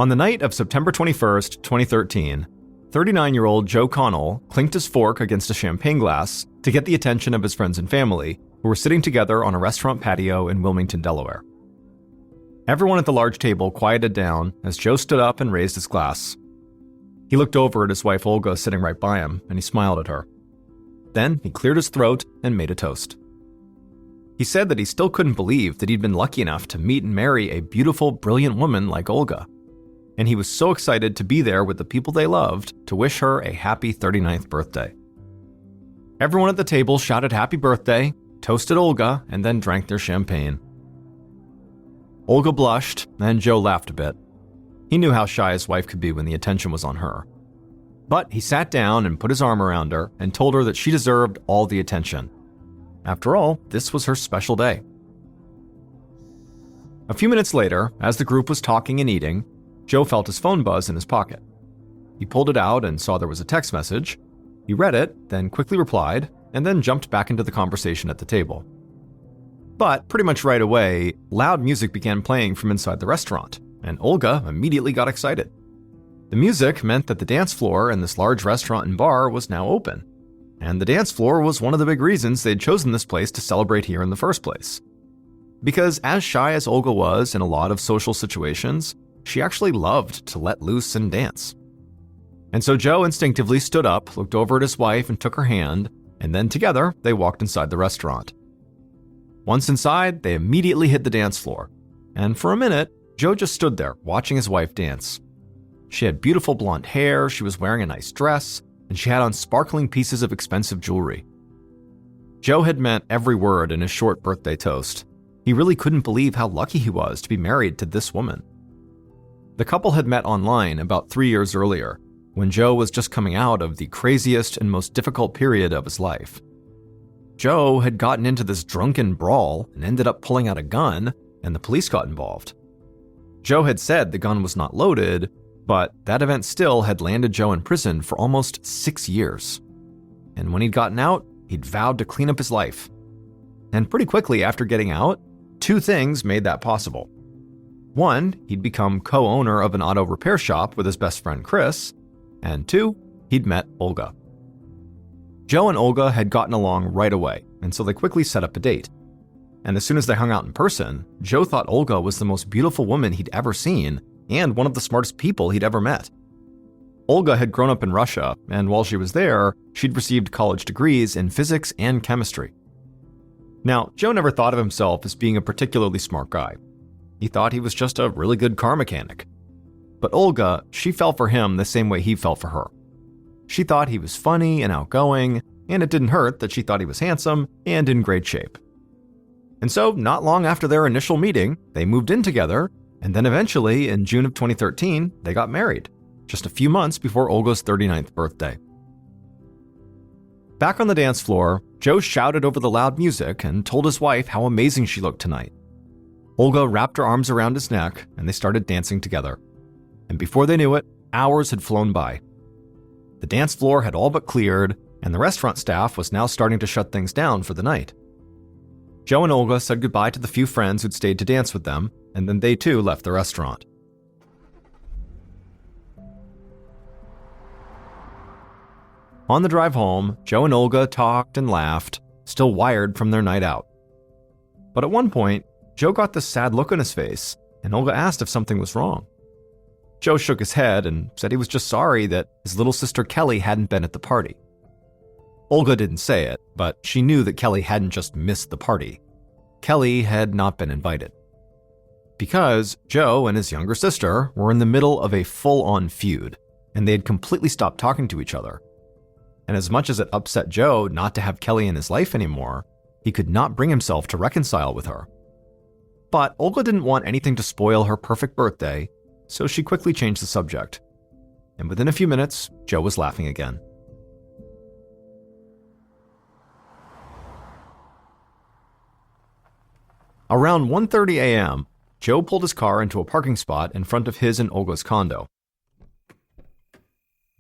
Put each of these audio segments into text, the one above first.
On the night of September 21st, 2013, 39-year-old Joe Connell clinked his fork against a champagne glass to get the attention of his friends and family, who were sitting together on a restaurant patio in Wilmington, Delaware. Everyone at the large table quieted down as Joe stood up and raised his glass. He looked over at his wife Olga sitting right by him, and he smiled at her. Then he cleared his throat and made a toast. He said that he still couldn't believe that he'd been lucky enough to meet and marry a beautiful, brilliant woman like Olga. And he was so excited to be there with the people they loved to wish her a happy 39th birthday. Everyone at the table shouted happy birthday, toasted Olga, and then drank their champagne. Olga blushed, and Joe laughed a bit. He knew how shy his wife could be when the attention was on her. But he sat down and put his arm around her and told her that she deserved all the attention. After all, this was her special day. A few minutes later, as the group was talking and eating, Joe felt his phone buzz in his pocket. He pulled it out and saw there was a text message. He read it, then quickly replied, and then jumped back into the conversation at the table. But pretty much right away, loud music began playing from inside the restaurant, and Olga immediately got excited. The music meant that the dance floor in this large restaurant and bar was now open, and the dance floor was one of the big reasons they'd chosen this place to celebrate here in the first place. Because as shy as Olga was in a lot of social situations, she actually loved to let loose and dance. And so Joe instinctively stood up, looked over at his wife and took her hand, and then together they walked inside the restaurant. Once inside, they immediately hit the dance floor, and for a minute, Joe just stood there watching his wife dance. She had beautiful blonde hair, she was wearing a nice dress, and she had on sparkling pieces of expensive jewelry. Joe had meant every word in his short birthday toast. He really couldn't believe how lucky he was to be married to this woman. The couple had met online about 3 years earlier, when Joe was just coming out of the craziest and most difficult period of his life. Joe had gotten into this drunken brawl and ended up pulling out a gun, and the police got involved. Joe had said the gun was not loaded, but that event still had landed Joe in prison for almost 6 years. And when he'd gotten out, he'd vowed to clean up his life. And pretty quickly after getting out, 2 things made that possible. 1, he'd become co-owner of an auto repair shop with his best friend Chris, and 2, he'd met Olga. Joe and Olga had gotten along right away, and so they quickly set up a date. And as soon as they hung out in person, Joe thought Olga was the most beautiful woman he'd ever seen, and one of the smartest people he'd ever met. Olga had grown up in Russia, and while she was there, she'd received college degrees in physics and chemistry. Now, Joe never thought of himself as being a particularly smart guy. He thought he was just a really good car mechanic. But Olga, she fell for him the same way he fell for her. She thought he was funny and outgoing, and it didn't hurt that she thought he was handsome and in great shape. And so, not long after their initial meeting, they moved in together, and then eventually, in June of 2013, they got married, just a few months before Olga's 39th birthday. Back on the dance floor, Joe shouted over the loud music and told his wife how amazing she looked tonight. Olga wrapped her arms around his neck, and they started dancing together. And before they knew it, hours had flown by. The dance floor had all but cleared, and the restaurant staff was now starting to shut things down for the night. Joe and Olga said goodbye to the few friends who'd stayed to dance with them, and then they too left the restaurant. On the drive home, Joe and Olga talked and laughed, still wired from their night out. But at one point, Joe got this sad look on his face, and Olga asked if something was wrong. Joe shook his head and said he was just sorry that his little sister Kelly hadn't been at the party. Olga didn't say it, but she knew that Kelly hadn't just missed the party. Kelly had not been invited. Because Joe and his younger sister were in the middle of a full-on feud, and they had completely stopped talking to each other. And as much as it upset Joe not to have Kelly in his life anymore, he could not bring himself to reconcile with her. But Olga didn't want anything to spoil her perfect birthday, so she quickly changed the subject. And within a few minutes, Joe was laughing again. Around 1:30 a.m., Joe pulled his car into a parking spot in front of his and Olga's condo.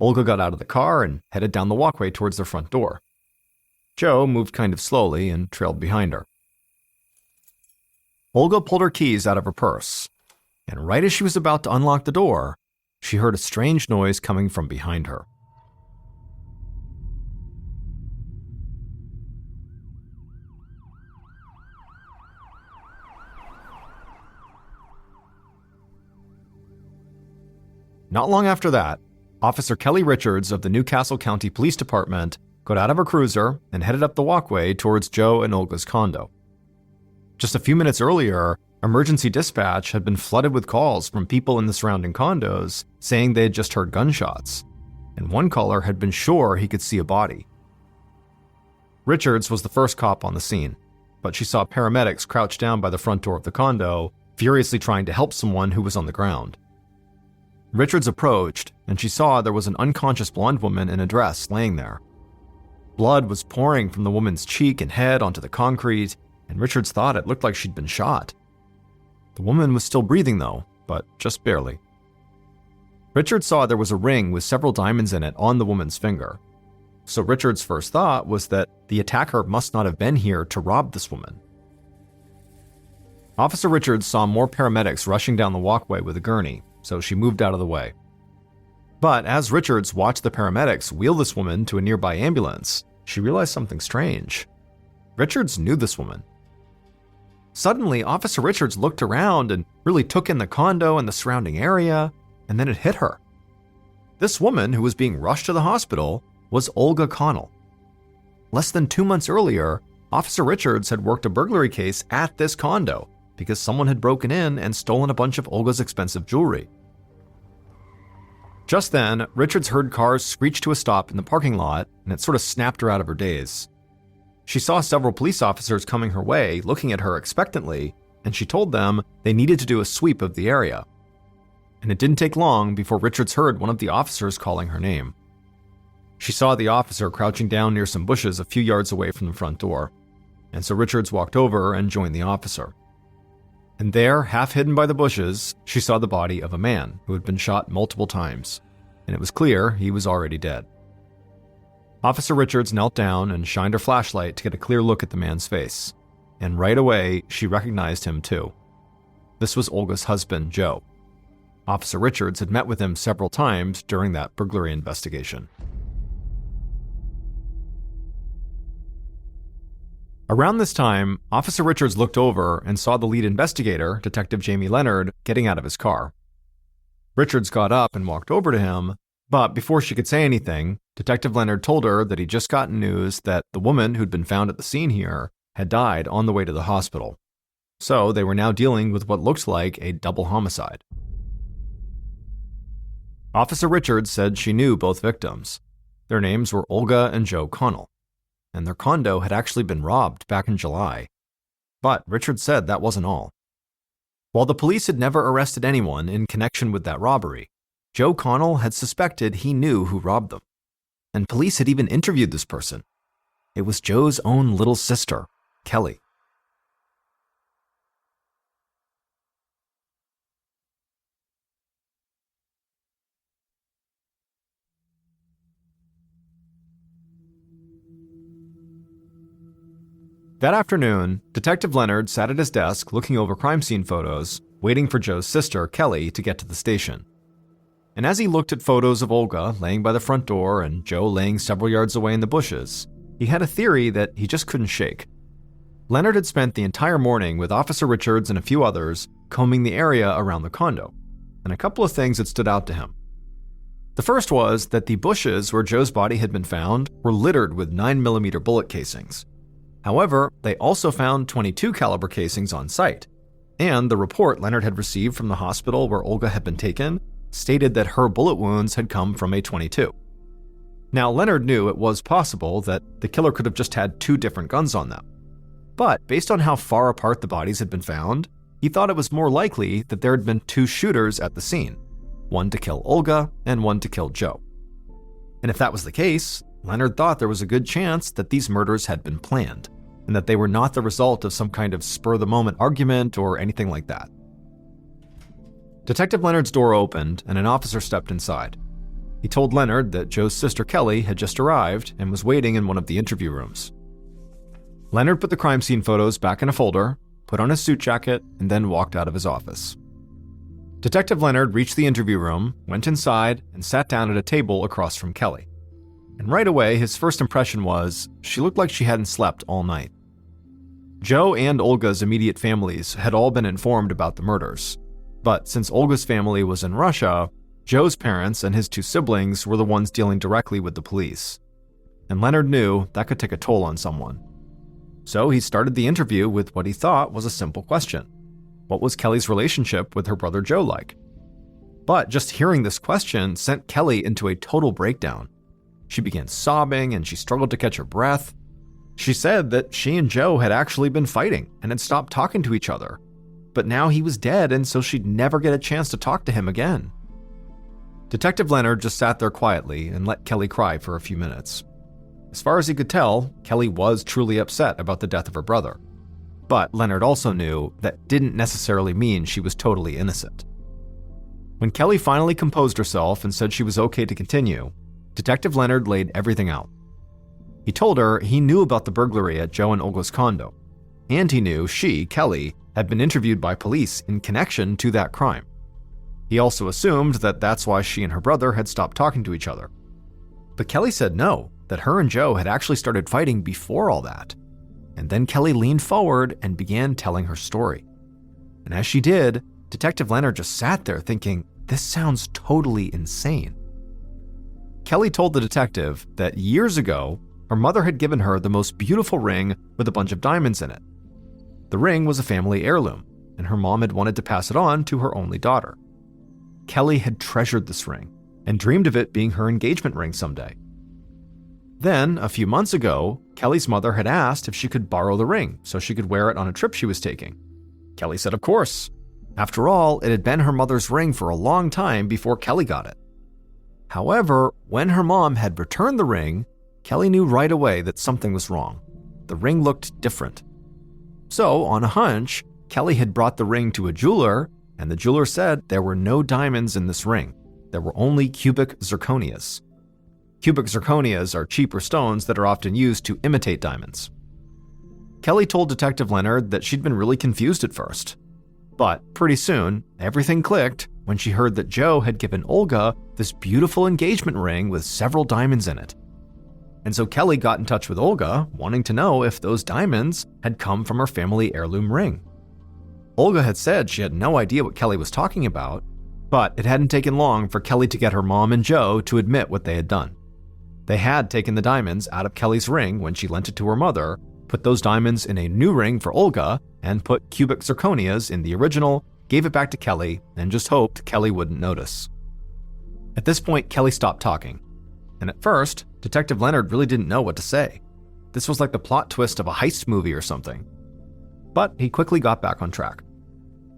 Olga got out of the car and headed down the walkway towards their front door. Joe moved kind of slowly and trailed behind her. Olga pulled her keys out of her purse. and right as she was about to unlock the door, she heard a strange noise coming from behind her. Not long after that, Officer Kelly Richards of the Newcastle County Police Department got out of her cruiser and headed up the walkway towards Joe and Olga's condo. Just a few minutes earlier, emergency dispatch had been flooded with calls from people in the surrounding condos saying they had just heard gunshots, and one caller had been sure he could see a body. Richards was the first cop on the scene, but she saw paramedics crouched down by the front door of the condo, furiously trying to help someone who was on the ground. Richards approached, and she saw there was an unconscious blonde woman in a dress laying there. Blood was pouring from the woman's cheek and head onto the concrete, and Richards thought it looked like she'd been shot. The woman was still breathing though, but just barely. Richards saw there was a ring with several diamonds in it on the woman's finger. So Richards' first thought was that the attacker must not have been here to rob this woman. Officer Richards saw more paramedics rushing down the walkway with a gurney, so she moved out of the way. But as Richards watched the paramedics wheel this woman to a nearby ambulance, she realized something strange. Richards knew this woman. Suddenly, Officer Richards looked around and really took in the condo and the surrounding area, and then it hit her. This woman, who was being rushed to the hospital, was Olga Connell. Less than 2 months earlier, Officer Richards had worked a burglary case at this condo because someone had broken in and stolen a bunch of Olga's expensive jewelry. Just then, Richards heard cars screech to a stop in the parking lot, and it sort of snapped her out of her daze. She saw several police officers coming her way, looking at her expectantly, and she told them they needed to do a sweep of the area. And it didn't take long before Richards heard one of the officers calling her name. She saw the officer crouching down near some bushes a few yards away from the front door, and so Richards walked over and joined the officer. And there, half hidden by the bushes, she saw the body of a man who had been shot multiple times, and it was clear he was already dead. Officer Richards knelt down and shined her flashlight to get a clear look at the man's face, and right away she recognized him too. This was Olga's husband, Joe. Officer Richards had met with him several times during that burglary investigation. Around this time, Officer Richards looked over and saw the lead investigator, Detective Jamie Leonard, getting out of his car. Richards got up and walked over to him, but before she could say anything, Detective Leonard told her that he'd just gotten news that the woman who'd been found at the scene here had died on the way to the hospital. So they were now dealing with what looked like a double homicide. Officer Richards said she knew both victims. Their names were Olga and Joe Connell, and their condo had actually been robbed back in July. But Richards said that wasn't all. While the police had never arrested anyone in connection with that robbery, Joe Connell had suspected he knew who robbed them. And police had even interviewed this person. It was Joe's own little sister, Kelly. That afternoon, Detective Leonard sat at his desk looking over crime scene photos, waiting for Joe's sister, Kelly, to get to the station. And as he looked at photos of Olga laying by the front door and Joe laying several yards away in the bushes, he had a theory that he just couldn't shake. Leonard had spent the entire morning with Officer Richards and a few others combing the area around the condo, and a couple of things had stood out to him. The first was that the bushes where Joe's body had been found were littered with 9mm bullet casings. However, they also found .22 caliber casings on site, and the report Leonard had received from the hospital where Olga had been taken stated that her bullet wounds had come from a .22. Now, Leonard knew it was possible that the killer could have just had two different guns on them. But based on how far apart the bodies had been found, he thought it was more likely that there had been two shooters at the scene, one to kill Olga and one to kill Joe. And if that was the case, Leonard thought there was a good chance that these murders had been planned, and that they were not the result of some kind of spur-of-the-moment argument or anything like that. Detective Leonard's door opened and an officer stepped inside. He told Leonard that Joe's sister Kelly had just arrived and was waiting in one of the interview rooms. Leonard put the crime scene photos back in a folder, put on his suit jacket, and then walked out of his office. Detective Leonard reached the interview room, went inside, and sat down at a table across from Kelly. And right away, his first impression was she looked like she hadn't slept all night. Joe and Olga's immediate families had all been informed about the murders, but since Olga's family was in Russia, Joe's parents and his 2 siblings were the ones dealing directly with the police. And Leonard knew that could take a toll on someone. So he started the interview with what he thought was a simple question. What was Kelly's relationship with her brother Joe like? But just hearing this question sent Kelly into a total breakdown. She began sobbing and she struggled to catch her breath. She said that she and Joe had actually been fighting and had stopped talking to each other. But now he was dead, and so she'd never get a chance to talk to him again. Detective Leonard just sat there quietly and let Kelly cry for a few minutes. As far as he could tell, Kelly was truly upset about the death of her brother. But Leonard also knew that didn't necessarily mean she was totally innocent. When Kelly finally composed herself and said she was okay to continue, Detective Leonard laid everything out. He told her he knew about the burglary at Joe and Olga's condo, and he knew she, Kelly, had been interviewed by police in connection to that crime. He also assumed that that's why she and her brother had stopped talking to each other. But Kelly said no, that her and Joe had actually started fighting before all that. And then Kelly leaned forward and began telling her story. And as she did, Detective Leonard just sat there thinking, this sounds totally insane. Kelly told the detective that years ago, her mother had given her the most beautiful ring with a bunch of diamonds in it. The ring was a family heirloom, and her mom had wanted to pass it on to her only daughter. Kelly had treasured this ring and dreamed of it being her engagement ring someday. Then, a few months ago, Kelly's mother had asked if she could borrow the ring so she could wear it on a trip she was taking. Kelly said of course. After all, it had been her mother's ring for a long time before Kelly got it. However, when her mom had returned the ring, Kelly knew right away that something was wrong. The ring looked different. So, on a hunch, Kelly had brought the ring to a jeweler, and the jeweler said there were no diamonds in this ring. There were only cubic zirconias. Cubic zirconias are cheaper stones that are often used to imitate diamonds. Kelly told Detective Leonard that she'd been really confused at first. But pretty soon, everything clicked when she heard that Joe had given Olga this beautiful engagement ring with several diamonds in it. And so Kelly got in touch with Olga, wanting to know if those diamonds had come from her family heirloom ring. Olga had said she had no idea what Kelly was talking about, but it hadn't taken long for Kelly to get her mom and Joe to admit what they had done. They had taken the diamonds out of Kelly's ring when she lent it to her mother, put those diamonds in a new ring for Olga, and put cubic zirconias in the original, gave it back to Kelly, and just hoped Kelly wouldn't notice. At this point, Kelly stopped talking. And at first, Detective Leonard really didn't know what to say. This was like the plot twist of a heist movie or something. But he quickly got back on track.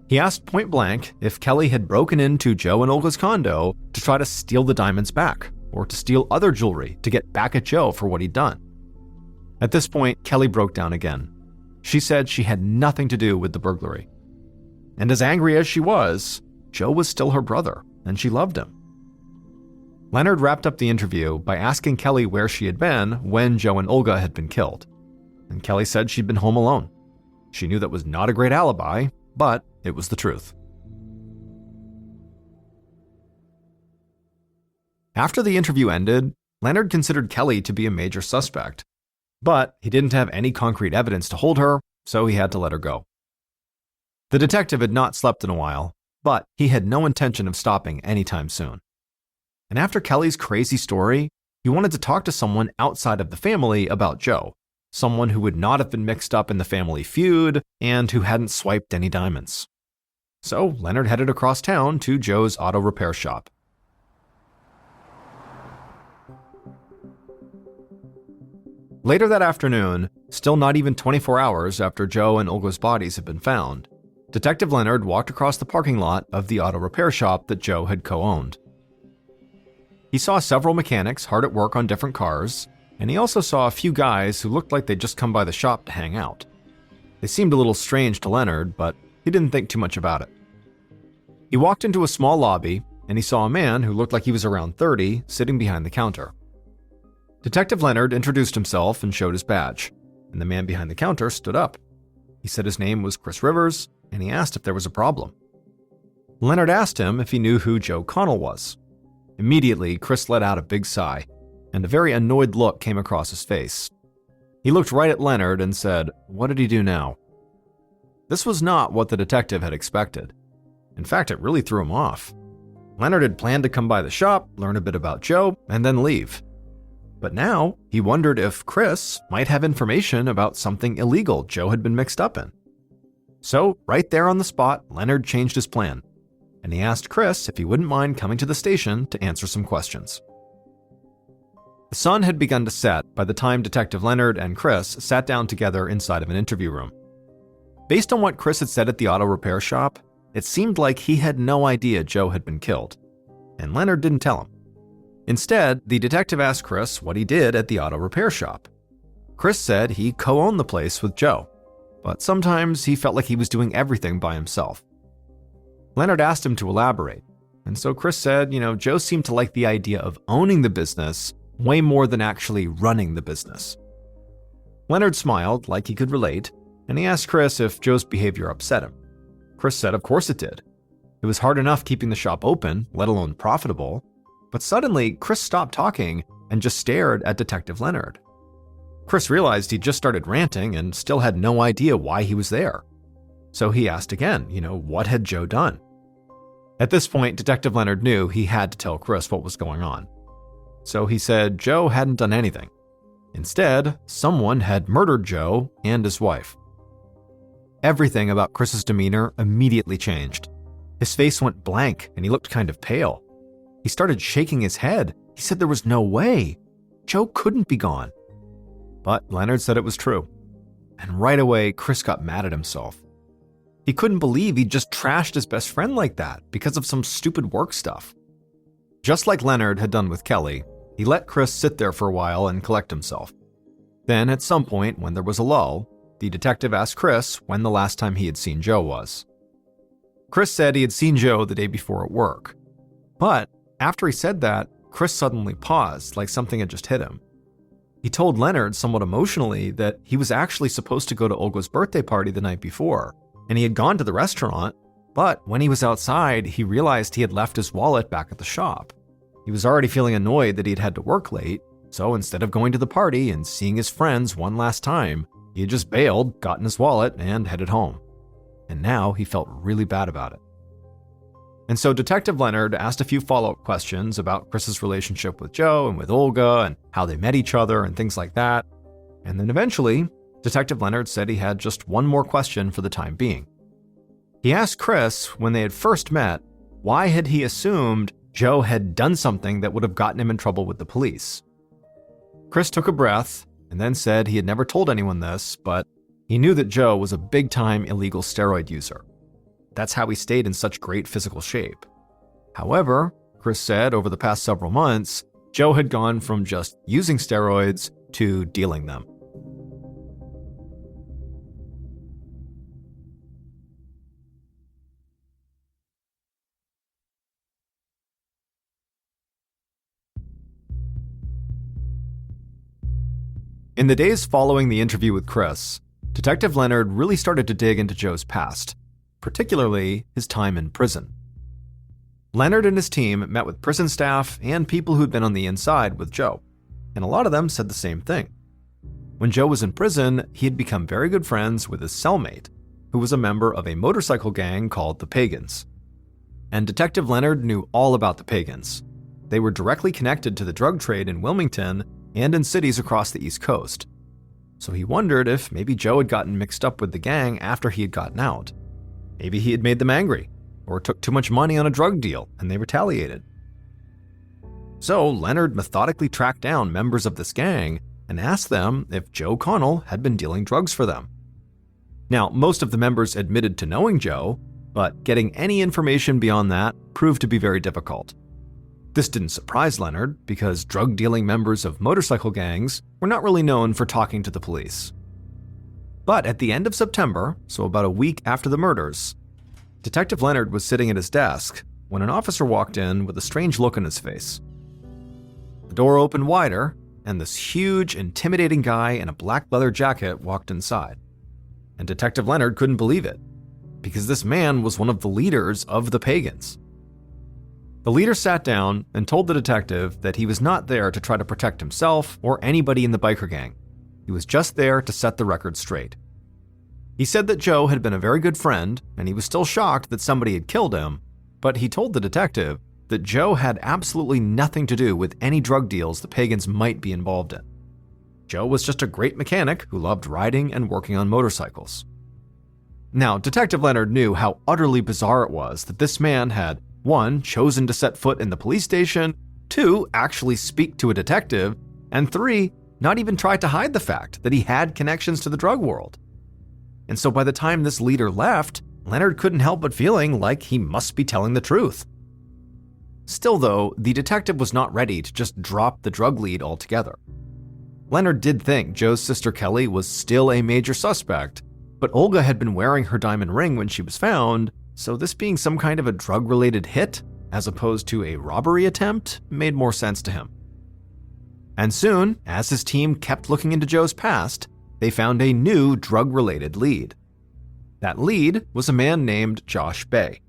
He asked point blank if Kelly had broken into Joe and Olga's condo to try to steal the diamonds back, or to steal other jewelry to get back at Joe for what he'd done. At this point, Kelly broke down again. She said she had nothing to do with the burglary. And as angry as she was, Joe was still her brother, and she loved him. Leonard wrapped up the interview by asking Kelly where she had been when Joe and Olga had been killed. And Kelly said she'd been home alone. She knew that was not a great alibi, but it was the truth. After the interview ended, Leonard considered Kelly to be a major suspect. But he didn't have any concrete evidence to hold her, so he had to let her go. The detective had not slept in a while, but he had no intention of stopping anytime soon. And after Kelly's crazy story, he wanted to talk to someone outside of the family about Joe, someone who would not have been mixed up in the family feud and who hadn't swiped any diamonds. So Leonard headed across town to Joe's auto repair shop. Later that afternoon, still not even 24 hours after Joe and Olga's bodies had been found, Detective Leonard walked across the parking lot of the auto repair shop that Joe had co-owned. He saw several mechanics hard at work on different cars, and he also saw a few guys who looked like they'd just come by the shop to hang out. They seemed a little strange to Leonard, but he didn't think too much about it. He walked into a small lobby, and he saw a man who looked like he was around 30 sitting behind the counter. Detective Leonard introduced himself and showed his badge, and the man behind the counter stood up. He said his name was Chris Rivers, and he asked if there was a problem. Leonard asked him if he knew who Joe Connell was. Immediately, Chris let out a big sigh, and a very annoyed look came across his face. He looked right at Leonard and said, "What did he do now?" This was not what the detective had expected. In fact, it really threw him off. Leonard had planned to come by the shop, learn a bit about Joe, and then leave. But now, he wondered if Chris might have information about something illegal Joe had been mixed up in. So, right there on the spot, Leonard changed his plan, and he asked Chris if he wouldn't mind coming to the station to answer some questions. The sun had begun to set by the time Detective Leonard and Chris sat down together inside of an interview room. Based on what Chris had said at the auto repair shop, it seemed like he had no idea Joe had been killed, and Leonard didn't tell him. Instead, the detective asked Chris what he did at the auto repair shop. Chris said he co-owned the place with Joe, but sometimes he felt like he was doing everything by himself. Leonard asked him to elaborate, and so Chris said, Joe seemed to like the idea of owning the business way more than actually running the business. Leonard smiled like he could relate, and he asked Chris if Joe's behavior upset him. Chris said of course it did. It was hard enough keeping the shop open, let alone profitable. But suddenly, Chris stopped talking and just stared at Detective Leonard. Chris realized he'd just started ranting and still had no idea why he was there. So he asked again, what had Joe done? At this point, Detective Leonard knew he had to tell Chris what was going on. So he said Joe hadn't done anything. Instead, someone had murdered Joe and his wife. Everything about Chris's demeanor immediately changed. His face went blank and he looked kind of pale. He started shaking his head. He said there was no way. Joe couldn't be gone. But Leonard said it was true. And right away, Chris got mad at himself. He couldn't believe he'd just trashed his best friend like that because of some stupid work stuff. Just like Leonard had done with Kelly, he let Chris sit there for a while and collect himself. Then, at some point, when there was a lull, the detective asked Chris when the last time he had seen Joe was. Chris said he had seen Joe the day before at work. But after he said that, Chris suddenly paused like something had just hit him. He told Leonard somewhat emotionally that he was actually supposed to go to Olga's birthday party the night before, and he had gone to the restaurant, but when he was outside, he realized he had left his wallet back at the shop. He was already feeling annoyed that he'd had to work late, so instead of going to the party and seeing his friends one last time, he had just bailed, gotten his wallet, and headed home. And now he felt really bad about it. And so Detective Leonard asked a few follow-up questions about Chris's relationship with Joe and with Olga and how they met each other and things like that. And then eventually, Detective Leonard said he had just one more question for the time being. He asked Chris, when they had first met, why had he assumed Joe had done something that would have gotten him in trouble with the police. Chris took a breath and then said he had never told anyone this, but he knew that Joe was a big-time illegal steroid user. That's how he stayed in such great physical shape. However, Chris said over the past several months, Joe had gone from just using steroids to dealing them. In the days following the interview with Chris, Detective Leonard really started to dig into Joe's past, particularly his time in prison. Leonard and his team met with prison staff and people who'd been on the inside with Joe, and a lot of them said the same thing. When Joe was in prison, he had become very good friends with his cellmate, who was a member of a motorcycle gang called the Pagans. And Detective Leonard knew all about the Pagans. They were directly connected to the drug trade in Wilmington and in cities across the East Coast. So he wondered if maybe Joe had gotten mixed up with the gang after he had gotten out. Maybe he had made them angry, or took too much money on a drug deal and they retaliated. So Leonard methodically tracked down members of this gang and asked them if Joe Connell had been dealing drugs for them. Now, most of the members admitted to knowing Joe, but getting any information beyond that proved to be very difficult. This didn't surprise Leonard because drug-dealing members of motorcycle gangs were not really known for talking to the police. But at the end of September, so about a week after the murders, Detective Leonard was sitting at his desk when an officer walked in with a strange look on his face. The door opened wider, and this huge, intimidating guy in a black leather jacket walked inside. And Detective Leonard couldn't believe it. because this man was one of the leaders of the pagans. The leader sat down and told the detective that he was not there to try to protect himself or anybody in the biker gang. He was just there to set the record straight. He said that Joe had been a very good friend, and he was still shocked that somebody had killed him, but he told the detective that Joe had absolutely nothing to do with any drug deals the pagans might be involved in. Joe was just a great mechanic who loved riding and working on motorcycles. Now, Detective Leonard knew how utterly bizarre it was that this man had 1. Chosen to set foot in the police station, 2. Actually speak to a detective, and 3. Not even try to hide the fact that he had connections to the drug world. And so by the time this leader left, Leonard couldn't help but feeling like he must be telling the truth. Still though, the detective was not ready to just drop the drug lead altogether. Leonard did think Joe's sister Kelly was still a major suspect, but Olga had been wearing her diamond ring when she was found, so this being some kind of a drug-related hit, as opposed to a robbery attempt, made more sense to him. And soon, as his team kept looking into Joe's past, they found a new drug-related lead. That lead was a man named Josh Bay.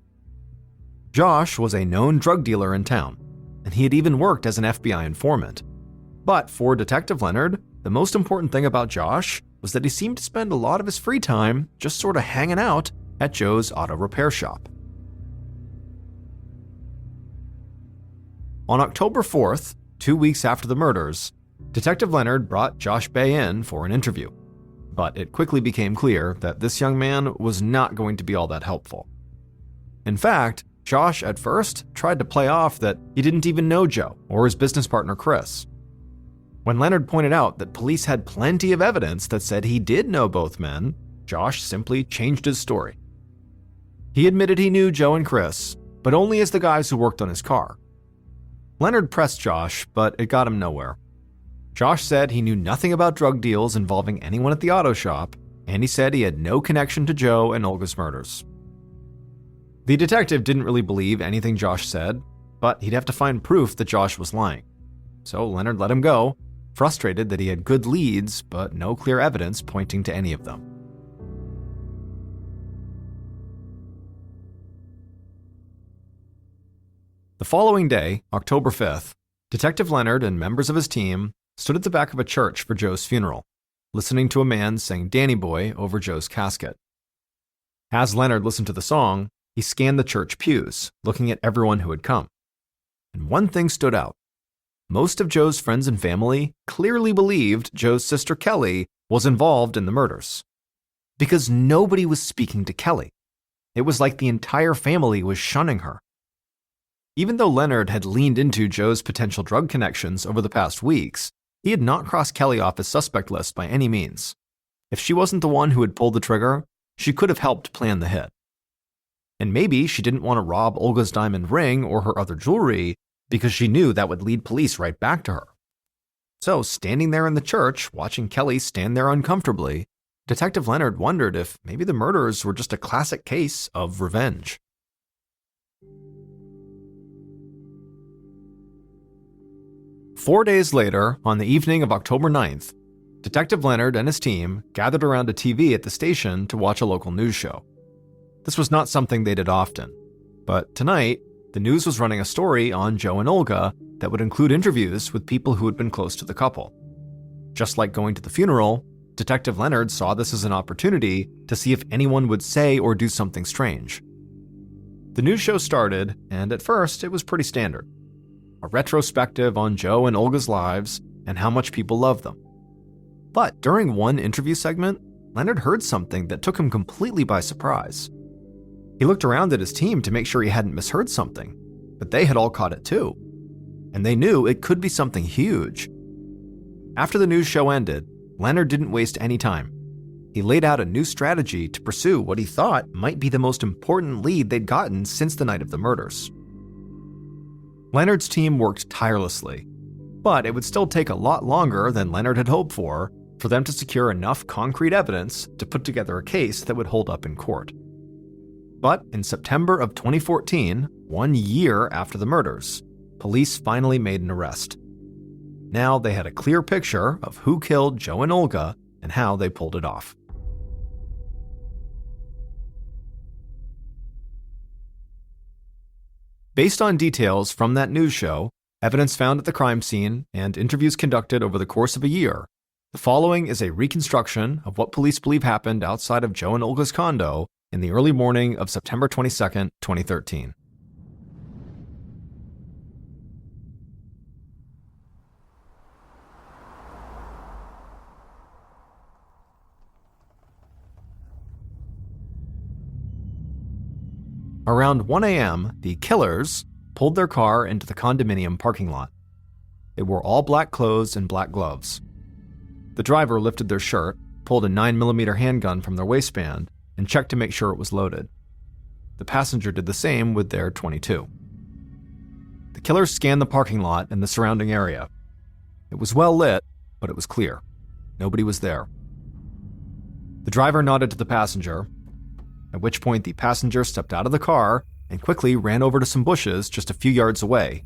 Josh was a known drug dealer in town, and he had even worked as an FBI informant. But for Detective Leonard, the most important thing about Josh was that he seemed to spend a lot of his free time just sort of hanging out at Joe's auto repair shop. On October 4th, 2 weeks after the murders, Detective Leonard brought Josh Bay in for an interview. But it quickly became clear that this young man was not going to be all that helpful. In fact, Josh at first tried to play off that he didn't even know Joe or his business partner Chris. When Leonard pointed out that police had plenty of evidence that said he did know both men, Josh simply changed his story. He admitted he knew Joe and Chris, but only as the guys who worked on his car. Leonard pressed Josh, but it got him nowhere. Josh said he knew nothing about drug deals involving anyone at the auto shop, and he said he had no connection to Joe and Olga's murders. The detective didn't really believe anything Josh said, but he'd have to find proof that Josh was lying. So Leonard let him go, frustrated that he had good leads, but no clear evidence pointing to any of them. The following day, October 5th, Detective Leonard and members of his team stood at the back of a church for Joe's funeral, listening to a man sing Danny Boy over Joe's casket. As Leonard listened to the song, he scanned the church pews, looking at everyone who had come. And one thing stood out. Most of Joe's friends and family clearly believed Joe's sister Kelly was involved in the murders. Because nobody was speaking to Kelly. It was like the entire family was shunning her. Even though Leonard had leaned into Joe's potential drug connections over the past weeks, he had not crossed Kelly off his suspect list by any means. If she wasn't the one who had pulled the trigger, she could have helped plan the hit. And maybe she didn't want to rob Olga's diamond ring or her other jewelry because she knew that would lead police right back to her. So, standing there in the church, watching Kelly stand there uncomfortably, Detective Leonard wondered if maybe the murders were just a classic case of revenge. Four days later, on the evening of October 9th, Detective Leonard and his team gathered around a TV at the station to watch a local news show. This was not something they did often, but tonight, the news was running a story on Joe and Olga that would include interviews with people who had been close to the couple. Just like going to the funeral, Detective Leonard saw this as an opportunity to see if anyone would say or do something strange. The news show started, and at first it was pretty standard. A retrospective on Joe and Olga's lives and how much people love them. But during one interview segment, Leonard heard something that took him completely by surprise. He looked around at his team to make sure he hadn't misheard something, but they had all caught it too. And they knew it could be something huge. After the news show ended, Leonard didn't waste any time. He laid out a new strategy to pursue what he thought might be the most important lead they'd gotten since the night of the murders. Leonard's team worked tirelessly, but it would still take a lot longer than Leonard had hoped for them to secure enough concrete evidence to put together a case that would hold up in court. But in September of 2014, 1 year after the murders, police finally made an arrest. Now they had a clear picture of who killed Joe and Olga and how they pulled it off. Based on details from that news show, evidence found at the crime scene, and interviews conducted over the course of a year, the following is a reconstruction of what police believe happened outside of Joe and Olga's condo in the early morning of September 22, 2013. Around 1 a.m., the killers pulled their car into the condominium parking lot. They wore all black clothes and black gloves. The driver lifted their shirt, pulled a 9mm handgun from their waistband, and checked to make sure it was loaded. The passenger did the same with their .22. The killers scanned the parking lot and the surrounding area. It was well lit, but it was clear. Nobody was there. The driver nodded to the passenger, at which point the passenger stepped out of the car and quickly ran over to some bushes just a few yards away.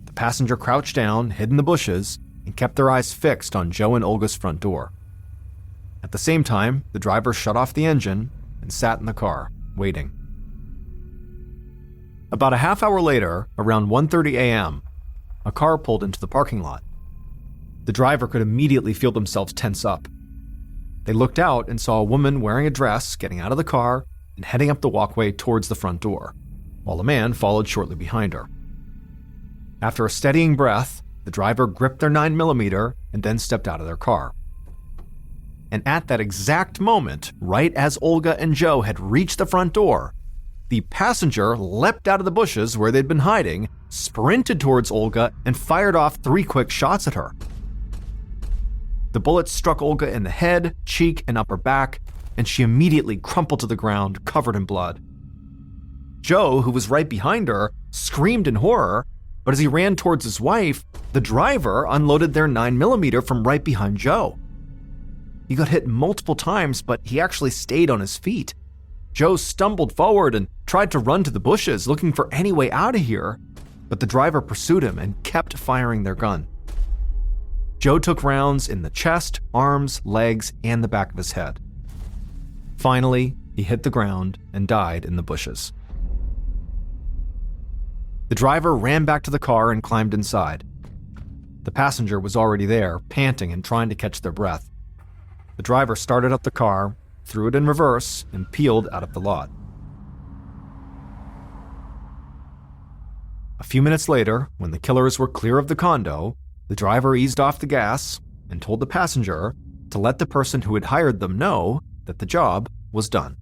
The passenger crouched down, hid in the bushes, and kept their eyes fixed on Joe and Olga's front door. At the same time, the driver shut off the engine and sat in the car, waiting. About a half hour later, around 1:30 a.m., a car pulled into the parking lot. The driver could immediately feel themselves tense up. They looked out and saw a woman wearing a dress getting out of the car and heading up the walkway towards the front door, while a man followed shortly behind her. After a steadying breath, the driver gripped their 9mm and then stepped out of their car. And at that exact moment, right as Olga and Joe had reached the front door, the passenger leapt out of the bushes where they'd been hiding, sprinted towards Olga, and fired off 3 quick shots at her. The bullets struck Olga in the head, cheek, and upper back, and she immediately crumpled to the ground, covered in blood. Joe, who was right behind her, screamed in horror, but as he ran towards his wife, the driver unloaded their 9mm from right behind Joe. He got hit multiple times, but he actually stayed on his feet. Joe stumbled forward and tried to run to the bushes, looking for any way out of here, but the driver pursued him and kept firing their gun. Joe took rounds in the chest, arms, legs, and the back of his head. Finally, he hit the ground and died in the bushes. The driver ran back to the car and climbed inside. The passenger was already there, panting and trying to catch their breath. The driver started up the car, threw it in reverse, and peeled out of the lot. A few minutes later, when the killers were clear of the condo, the driver eased off the gas and told the passenger to let the person who had hired them know that the job was done.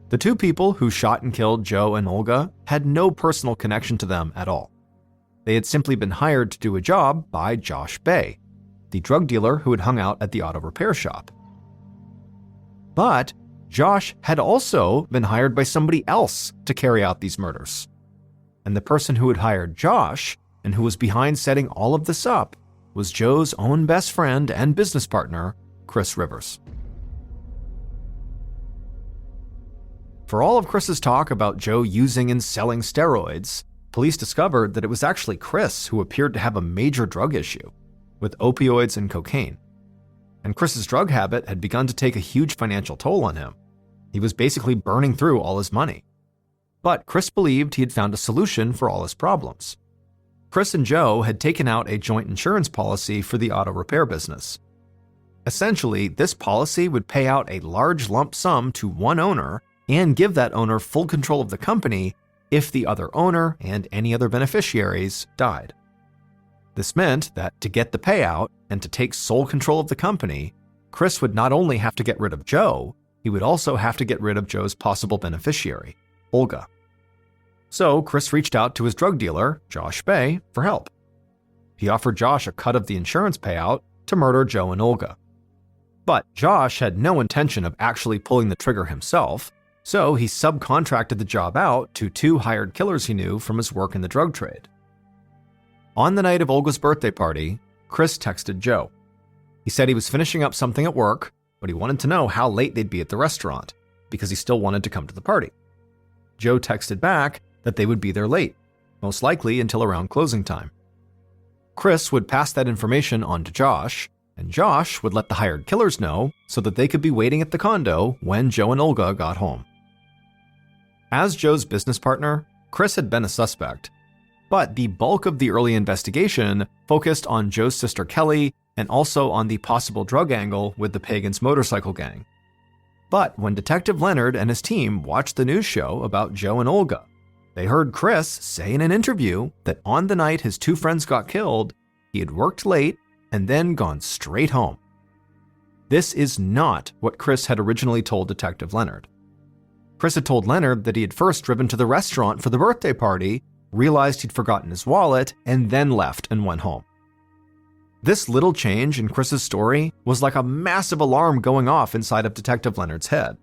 The 2 people who shot and killed Joe and Olga had no personal connection to them at all. They had simply been hired to do a job by Josh Bay, the drug dealer who had hung out at the auto repair shop. But Josh had also been hired by somebody else to carry out these murders. And the person who had hired Josh, and who was behind setting all of this up, was Joe's own best friend and business partner, Chris Rivers. For all of Chris's talk about Joe using and selling steroids, police discovered that it was actually Chris who appeared to have a major drug issue, with opioids and cocaine. And Chris's drug habit had begun to take a huge financial toll on him. He was basically burning through all his money. But Chris believed he had found a solution for all his problems. Chris and Joe had taken out a joint insurance policy for the auto repair business. Essentially, this policy would pay out a large lump sum to one owner and give that owner full control of the company if the other owner and any other beneficiaries died. This meant that to get the payout and to take sole control of the company, Chris would not only have to get rid of Joe, he would also have to get rid of Joe's possible beneficiary, Olga. So Chris reached out to his drug dealer, Josh Bay, for help. He offered Josh a cut of the insurance payout to murder Joe and Olga. But Josh had no intention of actually pulling the trigger himself, so he subcontracted the job out to 2 hired killers he knew from his work in the drug trade. On the night of Olga's birthday party, Chris texted Joe. He said he was finishing up something at work, but he wanted to know how late they'd be at the restaurant, because he still wanted to come to the party. Joe texted back that they would be there late, most likely until around closing time. Chris would pass that information on to Josh, and Josh would let the hired killers know so that they could be waiting at the condo when Joe and Olga got home. As Joe's business partner, Chris had been a suspect, but the bulk of the early investigation focused on Joe's sister Kelly and also on the possible drug angle with the Pagans motorcycle gang. But when Detective Leonard and his team watched the news show about Joe and Olga, they heard Chris say in an interview that on the night his two friends got killed, he had worked late and then gone straight home. This is not what Chris had originally told Detective Leonard. Chris had told Leonard that he had first driven to the restaurant for the birthday party, realized he'd forgotten his wallet, and then left and went home. This little change in Chris's story was like a massive alarm going off inside of Detective Leonard's head.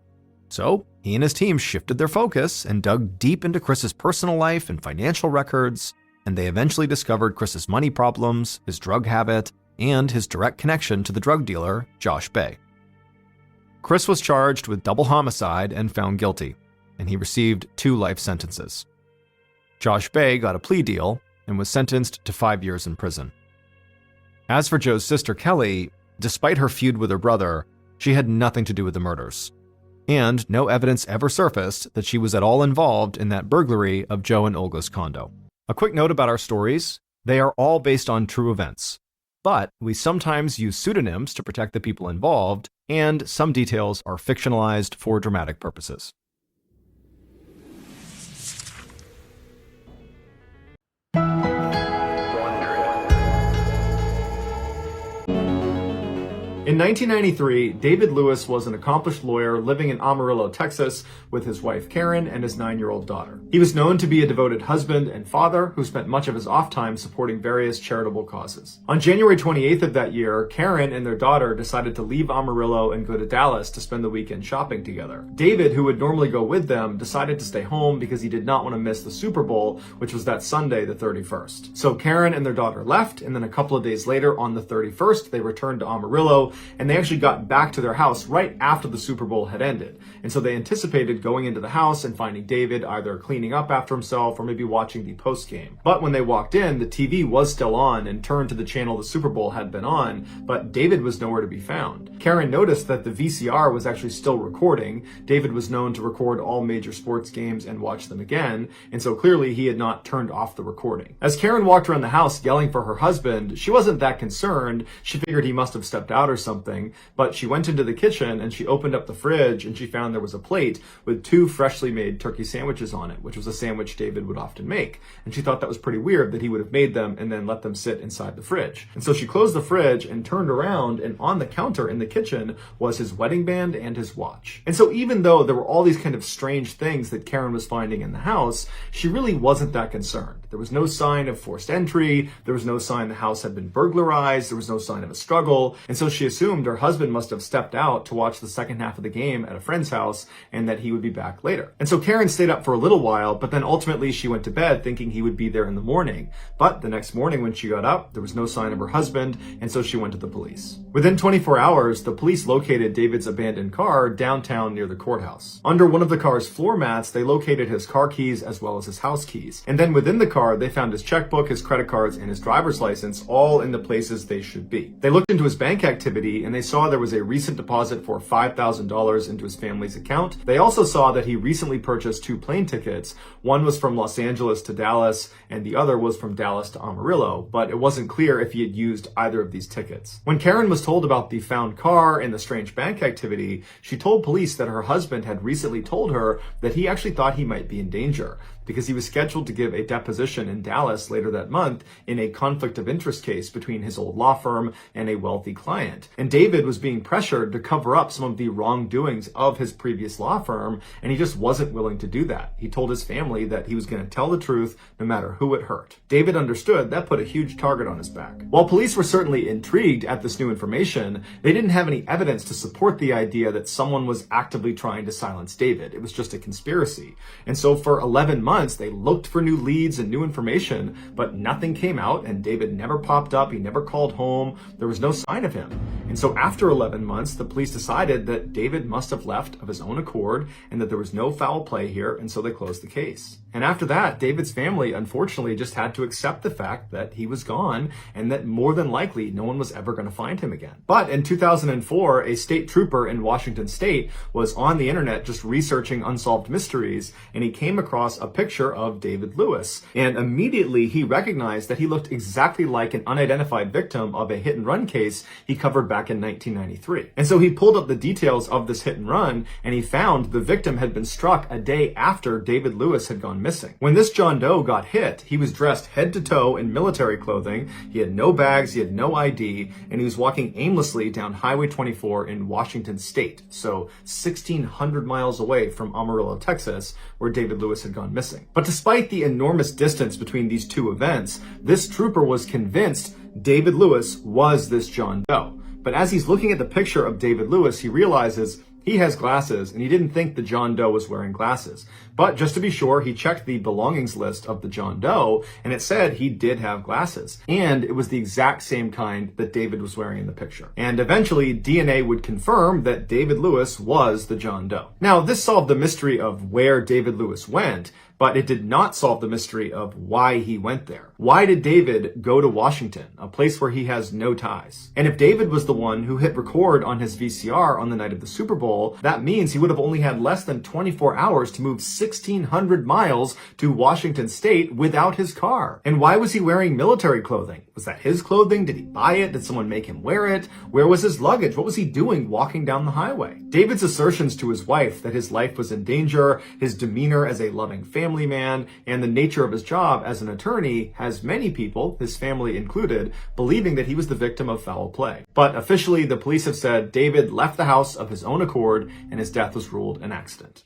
So he and his team shifted their focus and dug deep into Chris's personal life and financial records, and they eventually discovered Chris's money problems, his drug habit, and his direct connection to the drug dealer, Josh Bay. Chris was charged with double homicide and found guilty, and he received 2 life sentences. Josh Bay got a plea deal and was sentenced to 5 years in prison. As for Joe's sister Kelly, despite her feud with her brother, she had nothing to do with the murders. And no evidence ever surfaced that she was at all involved in that burglary of Joe and Olga's condo. A quick note about our stories: they are all based on true events. But we sometimes use pseudonyms to protect the people involved, and some details are fictionalized for dramatic purposes. In 1993, David Lewis was an accomplished lawyer living in Amarillo, Texas, with his wife Karen and his 9-year-old daughter. He was known to be a devoted husband and father who spent much of his off time supporting various charitable causes. On January 28th of that year, Karen and their daughter decided to leave Amarillo and go to Dallas to spend the weekend shopping together. David, who would normally go with them, decided to stay home because he did not want to miss the Super Bowl, which was that Sunday, the 31st. So Karen and their daughter left, and then a couple of days later, on the 31st, they returned to Amarillo, and they actually got back to their house right after the Super Bowl had ended. And so they anticipated going into the house and finding David either cleaning up after himself or maybe watching the post game. But when they walked in, the TV was still on and turned to the channel the Super Bowl had been on, but David was nowhere to be found. Karen noticed that the VCR was actually still recording. David was known to record all major sports games and watch them again, and so clearly he had not turned off the recording. As Karen walked around the house yelling for her husband, she wasn't that concerned. She figured he must have stepped out or something, but she went into the kitchen and she opened up the fridge and she found there was a plate with 2 freshly made turkey sandwiches on it, which was a sandwich David would often make. And she thought that was pretty weird that he would have made them and then let them sit inside the fridge. And so she closed the fridge and turned around, and on the counter in the kitchen was his wedding band and his watch. And so even though there were all these kind of strange things that Karen was finding in the house, she really wasn't that concerned. There was no sign of forced entry. There was no sign the house had been burglarized. There was no sign of a struggle. And so she assumed her husband must have stepped out to watch the second half of the game at a friend's house and that he would be back later. And so Karen stayed up for a little while, but then ultimately she went to bed thinking he would be there in the morning. But the next morning when she got up, there was no sign of her husband, and so she went to the police. Within 24 hours, the police located David's abandoned car downtown near the courthouse. Under one of the car's floor mats, they located his car keys as well as his house keys. And then within the car, they found his checkbook, his credit cards, and his driver's license, all in the places they should be. They looked into his bank activity and they saw there was a recent deposit for $5,000 into his family's account. They also saw that he recently purchased 2 plane tickets. One was from Los Angeles to Dallas, and the other was from Dallas to Amarillo, but it wasn't clear if he had used either of these tickets. When Karen was told about the found car and the strange bank activity, she told police that her husband had recently told her that he actually thought he might be in danger because he was scheduled to give a deposition in Dallas later that month in a conflict of interest case between his old law firm and a wealthy client. And David was being pressured to cover up some of the wrongdoings of his previous law firm, and he just wasn't willing to do that. He told his family that he was going to tell the truth no matter who it hurt. David understood that put a huge target on his back. While police were certainly intrigued at this new information, they didn't have any evidence to support the idea that someone was actively trying to silence David. It was just a conspiracy. And so for 11 months, months, they looked for new leads and new information, but nothing came out, and David never popped up. He never called home. There was no sign of him. And so after 11 months, the police decided that David must have left of his own accord and that there was no foul play here, and so they closed the case. And after that, David's family unfortunately just had to accept the fact that he was gone and that more than likely no one was ever going to find him again. But in 2004, a state trooper in Washington state was on the internet just researching unsolved mysteries, and he came across a picture of David Lewis. And immediately he recognized that he looked exactly like an unidentified victim of a hit and run case he covered back in 1993. And so he pulled up the details of this hit and run, and he found the victim had been struck a day after David Lewis had gone missing. When this John Doe got hit, he was dressed head to toe in military clothing. He had no bags, he had no ID, and he was walking aimlessly down Highway 24 in Washington state, so 1,600 miles away from Amarillo, Texas, where David Lewis had gone missing. But despite the enormous distance between these two events, this trooper was convinced David Lewis was this John Doe. But as he's looking at the picture of David Lewis, he realizes he has glasses, and he didn't think the John Doe was wearing glasses. But just to be sure, he checked the belongings list of the John Doe, and it said he did have glasses. And it was the exact same kind that David was wearing in the picture. And eventually, DNA would confirm that David Lewis was the John Doe. Now, this solved the mystery of where David Lewis went, but it did not solve the mystery of why he went there. Why did David go to Washington, a place where he has no ties? And if David was the one who hit record on his VCR on the night of the Super Bowl, that means he would have only had less than 24 hours to move 1,600 miles to Washington state without his car. And why was he wearing military clothing? Was that his clothing? Did he buy it? Did someone make him wear it? Where was his luggage? What was he doing walking down the highway? David's assertions to his wife that his life was in danger, his demeanor as a loving family man, and the nature of his job as an attorney has many people, his family included, believing that he was the victim of foul play. But officially, the police have said David left the house of his own accord and his death was ruled an accident.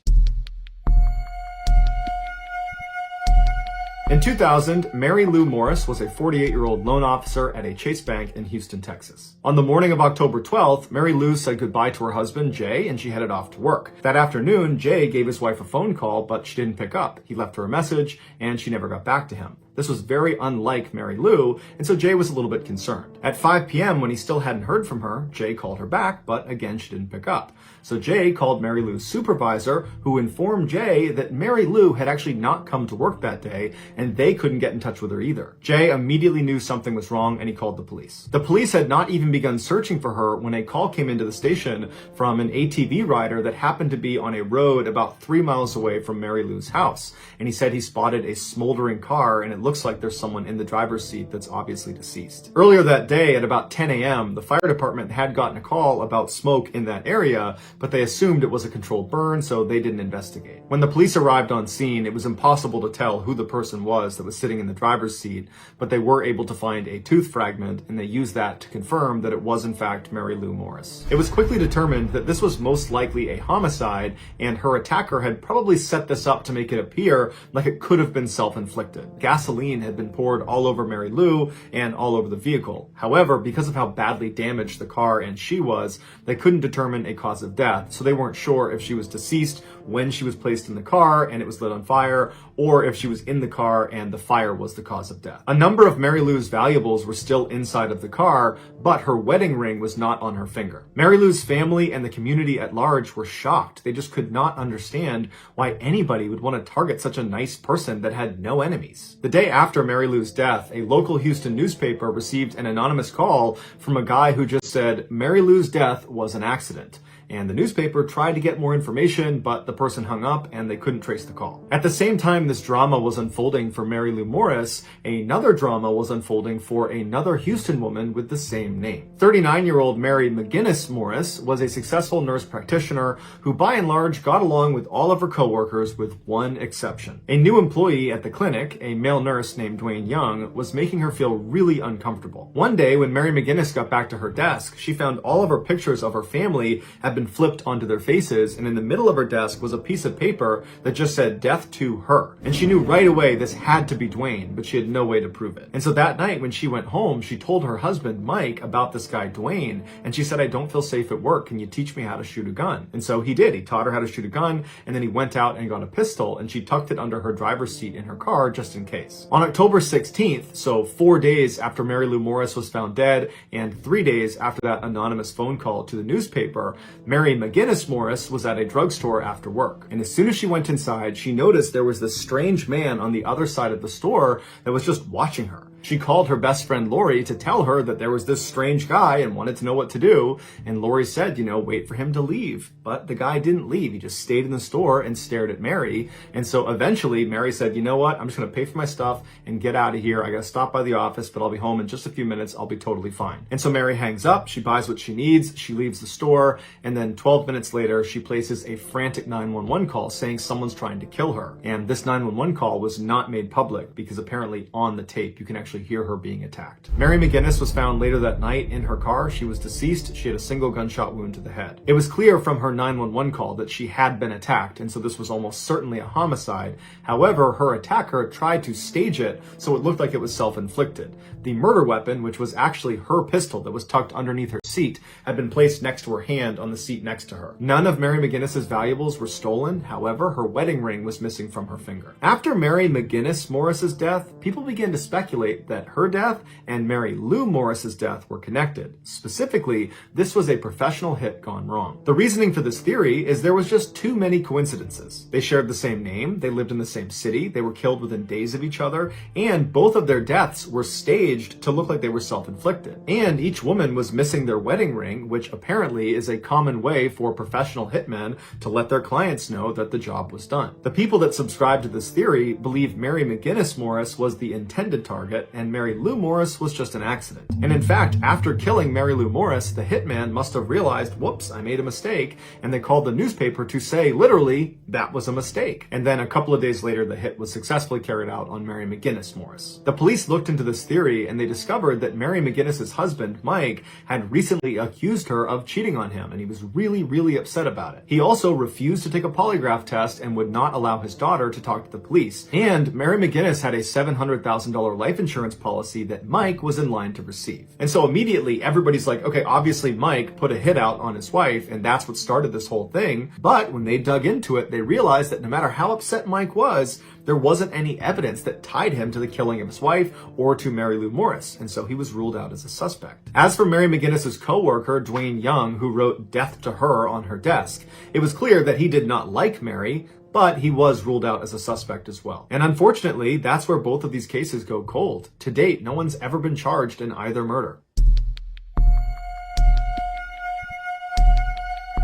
In 2000, Mary Lou Morris was a 48-year-old loan officer at a Chase Bank in Houston, Texas. On the morning of October 12th, Mary Lou said goodbye to her husband, Jay, and she headed off to work. That afternoon, Jay gave his wife a phone call, but she didn't pick up. He left her a message, and she never got back to him. This was very unlike Mary Lou, and so Jay was a little bit concerned. At 5 p.m., when he still hadn't heard from her, Jay called her back, but again, she didn't pick up. So Jay called Mary Lou's supervisor, who informed Jay that Mary Lou had actually not come to work that day, and they couldn't get in touch with her either. Jay immediately knew something was wrong, and he called the police. The police had not even begun searching for her when a call came into the station from an ATV rider that happened to be on a road about 3 miles away from Mary Lou's house. And he said he spotted a smoldering car, and it looks like there's someone in the driver's seat that's obviously deceased. Earlier that day at about 10 a.m., the fire department had gotten a call about smoke in that area, but they assumed it was a controlled burn, so they didn't investigate. When the police arrived on scene, it was impossible to tell who the person was that was sitting in the driver's seat, but they were able to find a tooth fragment, and they used that to confirm that it was in fact Mary Lou Morris. It was quickly determined that this was most likely a homicide, and her attacker had probably set this up to make it appear like it could have been self-inflicted. Gasoline had been poured all over Mary Lou and all over the vehicle. However, because of how badly damaged the car and she was, they couldn't determine a cause of death, so they weren't sure if she was deceased when she was placed in the car and it was lit on fire, or if she was in the car and the fire was the cause of death. A number of Mary Lou's valuables were still inside of the car, but her wedding ring was not on her finger. Mary Lou's family and the community at large were shocked. They just could not understand why anybody would want to target such a nice person that had no enemies. The day after Mary Lou's death, a local Houston newspaper received an anonymous call from a guy who just said Mary Lou's death was an accident. And the newspaper tried to get more information, but the person hung up and they couldn't trace the call. At the same time this drama was unfolding for Mary Lou Morris, another drama was unfolding for another Houston woman with the same name. 39-year-old Mary McGinnis Morris was a successful nurse practitioner who by and large got along with all of her coworkers with one exception. A new employee at the clinic, a male nurse named Dwayne Young, was making her feel really uncomfortable. One day when Mary McGinnis got back to her desk, she found all of her pictures of her family had had been flipped onto their faces, and in the middle of her desk was a piece of paper that just said "Death to her." And she knew right away this had to be Dwayne, but she had no way to prove it. And so that night when she went home, she told her husband, Mike, about this guy, Dwayne, and she said, "I don't feel safe at work. Can you teach me how to shoot a gun?" And so he did. He taught her how to shoot a gun, and then he went out and got a pistol, and she tucked it under her driver's seat in her car just in case. On October 16th, so 4 days after Mary Lou Morris was found dead, and 3 days after that anonymous phone call to the newspaper, Mary McGinnis Morris was at a drugstore after work. And as soon as she went inside, she noticed there was this strange man on the other side of the store that was just watching her. She called her best friend Lori to tell her that there was this strange guy and wanted to know what to do. And Lori said, wait for him to leave. But the guy didn't leave. He just stayed in the store and stared at Mary. And so eventually Mary said, "You know what? I'm just going to pay for my stuff and get out of here. I got to stop by the office, but I'll be home in just a few minutes. I'll be totally fine." And so Mary hangs up. She buys what she needs. She leaves the store. And then 12 minutes later, she places a frantic 911 call saying someone's trying to kill her. And this 911 call was not made public because apparently on the tape, you can actually hear her being attacked. Mary McGinnis was found later that night in her car. She was deceased. She had a single gunshot wound to the head. It was clear from her 911 call that she had been attacked, and so this was almost certainly a homicide. However, her attacker tried to stage it so it looked like it was self-inflicted. The murder weapon, which was actually her pistol that was tucked underneath her seat, had been placed next to her hand on the seat next to her. None of Mary McGinnis's valuables were stolen. However, her wedding ring was missing from her finger. After Mary McGinnis Morris's death, people began to speculate that her death and Mary Lou Morris's death were connected. Specifically, this was a professional hit gone wrong. The reasoning for this theory is there was just too many coincidences. They shared the same name, they lived in the same city, they were killed within days of each other, and both of their deaths were staged to look like they were self-inflicted. And each woman was missing their wedding ring, which apparently is a common way for professional hitmen to let their clients know that the job was done. The people that subscribe to this theory believe Mary McGinnis Morris was the intended target and Mary Lou Morris was just an accident. And in fact, after killing Mary Lou Morris, the hitman must have realized, whoops, I made a mistake, and they called the newspaper to say, literally, that was a mistake. And then a couple of days later, the hit was successfully carried out on Mary McGinnis Morris. The police looked into this theory and they discovered that Mary McGinnis's husband, Mike, had recently accused her of cheating on him, and he was really upset about it. He also refused to take a polygraph test and would not allow his daughter to talk to the police. And Mary McGinnis had a $700,000 life insurance policy that Mike was in line to receive. And so immediately everybody's like, okay, obviously Mike put a hit out on his wife and that's what started this whole thing. But when they dug into it, they realized that no matter how upset Mike was, there wasn't any evidence that tied him to the killing of his wife or to Mary Lou Morris, and so he was ruled out as a suspect. As for Mary McGinnis's co-worker, Dwayne Young, who wrote "Death to Her" on her desk, it was clear that he did not like Mary, but he was ruled out as a suspect as well. And unfortunately, that's where both of these cases go cold. To date, no one's ever been charged in either murder.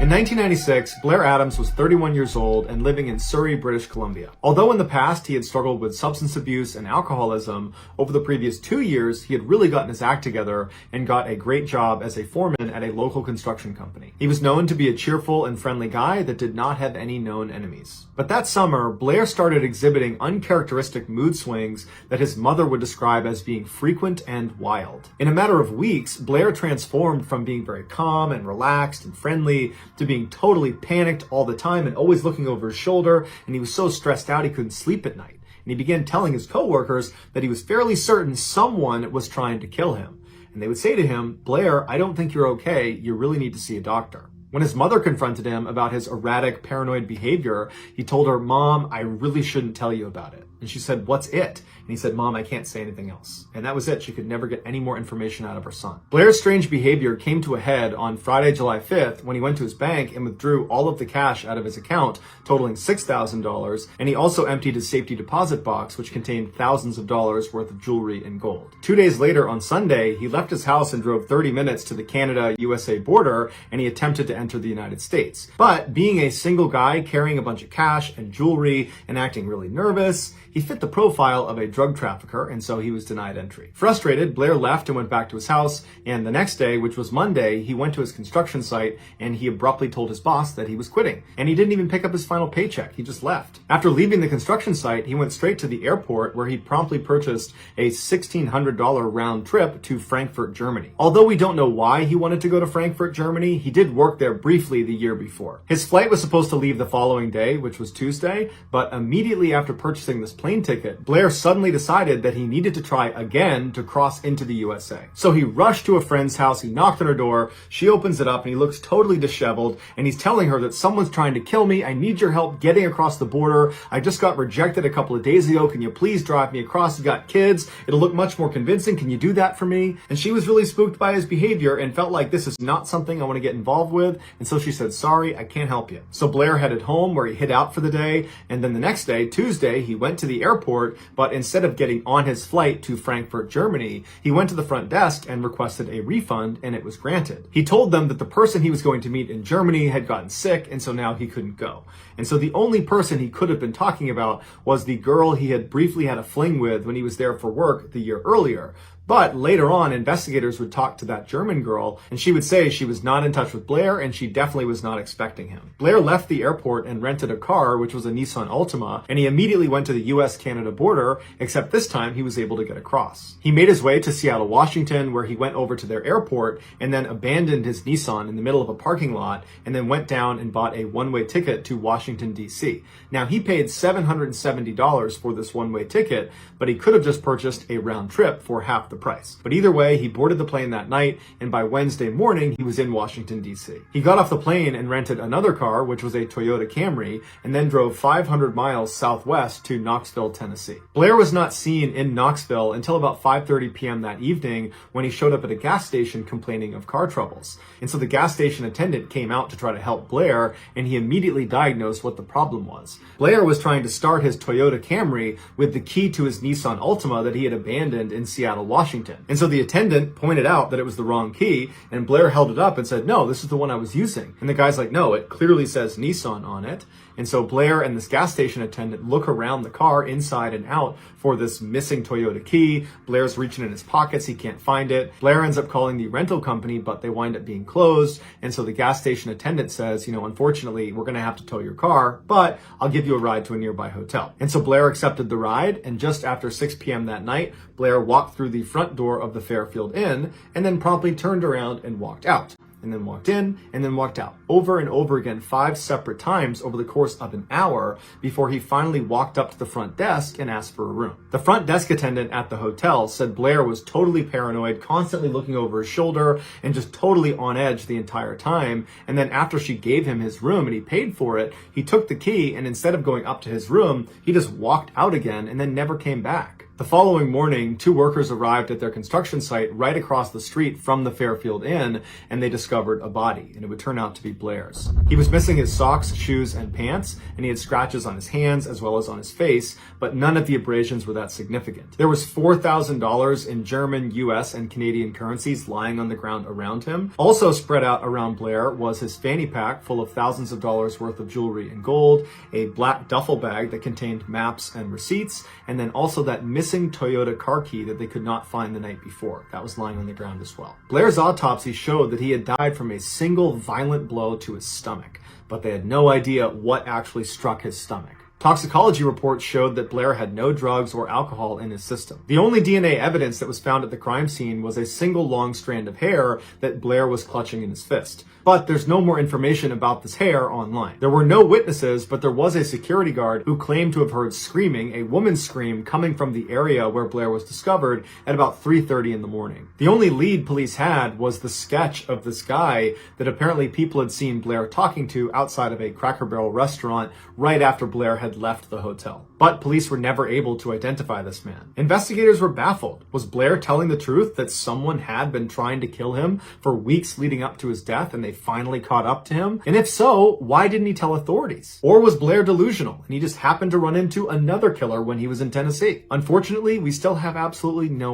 In 1996, Blair Adams was 31 years old and living in Surrey, British Columbia. Although in the past he had struggled with substance abuse and alcoholism, over the previous 2 years he had really gotten his act together and got a great job as a foreman at a local construction company. He was known to be a cheerful and friendly guy that did not have any known enemies. But that summer, Blair started exhibiting uncharacteristic mood swings that his mother would describe as being frequent and wild. In a matter of weeks, Blair transformed from being very calm and relaxed and friendly to being totally panicked all the time and always looking over his shoulder, and he was so stressed out he couldn't sleep at night. And he began telling his coworkers that he was fairly certain someone was trying to kill him. And they would say to him, "Blair, I don't think you're okay. You really need to see a doctor." When his mother confronted him about his erratic, paranoid behavior, he told her, "Mom, I really shouldn't tell you about it." And she said, "What's it?" And he said, "Mom, I can't say anything else." And that was it. She could never get any more information out of her son. Blair's strange behavior came to a head on Friday, July 5th, when he went to his bank and withdrew all of the cash out of his account, totaling $6,000. And he also emptied his safety deposit box, which contained thousands of dollars worth of jewelry and gold. 2 days later, on Sunday, he left his house and drove 30 minutes to the Canada-USA border, and he attempted to enter the United States. But being a single guy carrying a bunch of cash and jewelry and acting really nervous, He fit the profile of a drug trafficker, and so he was denied entry. Frustrated, Blair left and went back to his house, and the next day, which was Monday, he went to his construction site and he abruptly told his boss that he was quitting. And he didn't even pick up his final paycheck, he just left. After leaving the construction site, he went straight to the airport where he promptly purchased a $1,600 round trip to Frankfurt, Germany. Although we don't know why he wanted to go to Frankfurt, Germany, he did work there briefly the year before. His flight was supposed to leave the following day, which was Tuesday, but immediately after purchasing this plane ticket, Blair suddenly decided that he needed to try again to cross into the USA. So he rushed to a friend's house, he knocked on her door, she opens it up and he looks totally disheveled, and he's telling her that someone's trying to kill me, I need your help getting across the border, I just got rejected a couple of days ago, can you please drive me across, you got kids, it'll look much more convincing, can you do that for me? And she was really spooked by his behavior and felt like this is not something I want to get involved with, and so she said, sorry, I can't help you. So Blair headed home where he hid out for the day, and then the next day, Tuesday, he went to the airport, but instead of getting on his flight to Frankfurt, Germany, he went to the front desk and requested a refund, and it was granted. He told them that the person he was going to meet in Germany had gotten sick, and so now he couldn't go. And so the only person he could have been talking about was the girl he had briefly had a fling with when he was there for work the year earlier. But later on, investigators would talk to that German girl, and she would say she was not in touch with Blair, and she definitely was not expecting him. Blair left the airport and rented a car, which was a Nissan Altima, and he immediately went to the US-Canada border, except this time he was able to get across. He made his way to Seattle, Washington, where he went over to their airport, and then abandoned his Nissan in the middle of a parking lot, and then went down and bought a one-way ticket to Washington, D.C. Now, he paid $770 for this one-way ticket, but he could have just purchased a round trip for half the price. But either way, he boarded the plane that night, and by Wednesday morning, he was in Washington, D.C. He got off the plane and rented another car, which was a Toyota Camry, and then drove 500 miles southwest to Knoxville, Tennessee. Blair was not seen in Knoxville until about 5:30 p.m. that evening when he showed up at a gas station complaining of car troubles. And so the gas station attendant came out to try to help Blair, and he immediately diagnosed what the problem was. Blair was trying to start his Toyota Camry with the key to his Nissan Altima that he had abandoned in Seattle, Washington. And so the attendant pointed out that it was the wrong key, and Blair held it up and said, no, this is the one I was using. And the guy's like, no, it clearly says Nissan on it. And so Blair and this gas station attendant look around the car inside and out for this missing Toyota key. Blair's reaching in his pockets, he can't find it. Blair ends up calling the rental company, but they wind up being closed. And so the gas station attendant says, unfortunately, we're going to have to tow your car, but I'll give you a ride to a nearby hotel. And so Blair accepted the ride, and just after 6 p.m. that night, Blair walked through the front door of the Fairfield Inn and then promptly turned around and walked out. And then walked in, and then walked out, over and over again 5 separate times over the course of an hour before he finally walked up to the front desk and asked for a room. The front desk attendant at the hotel said Blair was totally paranoid, constantly looking over his shoulder, and just totally on edge the entire time. And then after she gave him his room and he paid for it, he took the key, and instead of going up to his room, he just walked out again and then never came back. The following morning, 2 workers arrived at their construction site right across the street from the Fairfield Inn, and they discovered a body, and it would turn out to be Blair's. He was missing his socks, shoes, and pants, and he had scratches on his hands as well as on his face, but none of the abrasions were that significant. There was $4,000 in German, US, and Canadian currencies lying on the ground around him. Also spread out around Blair was his fanny pack full of thousands of dollars worth of jewelry and gold, a black duffel bag that contained maps and receipts, and then also that missing Toyota car key that they could not find the night before. That was lying on the ground as well. Blair's autopsy showed that he had died from a single violent blow to his stomach, but they had no idea what actually struck his stomach. Toxicology reports showed that Blair had no drugs or alcohol in his system. The only DNA evidence that was found at the crime scene was a single long strand of hair that Blair was clutching in his fist. But there's no more information about this hair online. There were no witnesses, but there was a security guard who claimed to have heard screaming, a woman's scream, coming from the area where Blair was discovered at about 3:30 in the morning. The only lead police had was the sketch of this guy that apparently people had seen Blair talking to outside of a Cracker Barrel restaurant right after Blair had left the hotel. But police were never able to identify this man. Investigators were baffled. Was Blair telling the truth that someone had been trying to kill him for weeks leading up to his death and they finally caught up to him? And if so, why didn't he tell authorities? Or was Blair delusional and he just happened to run into another killer when he was in Tennessee? Unfortunately, we still have absolutely no